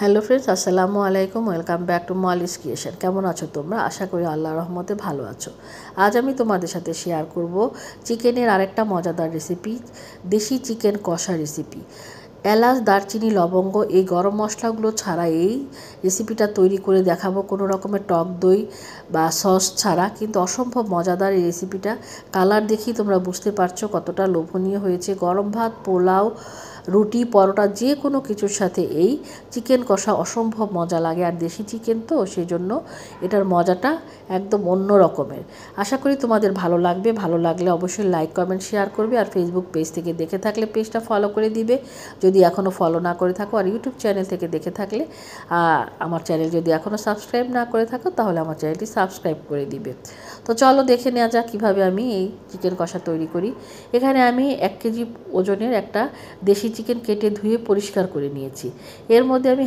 Hello friends, আসসালামু আলাইকুম। Welcome back to Molly's creation. কেমন আছো তোমরা? আশা করি আল্লাহর রহমতে ভালো আছো। আজ আমি তোমাদের সাথে শেয়ার করব চিকেনের আরেকটা মজাদার রেসিপি, দেশি চিকেন কষা রেসিপি। এলাচ, দারচিনি, লবঙ্গ এই গরম মশলাগুলো ছাড়া এই রেসিপিটা তৈরি করে দেখাবো, কোনো রকমের টক দই বা সস ছাড়া। কিন্তু অসম্ভব মজাদার এই রেসিপিটা। কালার দেখি তোমরা বুঝতে পারছো কতটা লোভনীয় হয়েছে। গরম ভাত, পোলাও, রুটি, পরোটা যে কোনো কিছুর সাথে এই চিকেন কষা অসম্ভব মজা লাগে। আর দেশি চিকেন তো সেই জন্য এটার মজাটা একদম অন্য রকমের। আশা করি তোমাদের ভালো লাগবে। ভালো লাগলে অবশ্যই লাইক, কমেন্ট, শেয়ার করবে। আর ফেসবুক পেজ থেকে দেখে থাকলে পেজটা ফলো করে দিবে যদি এখনও ফলো না করে থাকো। আর ইউটিউব চ্যানেল থেকে দেখে থাকলে আমার চ্যানেল যদি এখনও সাবস্ক্রাইব না করে থাকো তাহলে আমার চ্যানেলটি সাবস্ক্রাইব করে দিবে। তো চলো দেখে নেওয়া যাক কীভাবে আমি এই চিকেন কষা তৈরি করি। এখানে আমি 1 কেজি ওজনের একটা দেশি চিকেন কেটে ধুয়ে পরিষ্কার করে নিয়েছি। এর মধ্যে আমি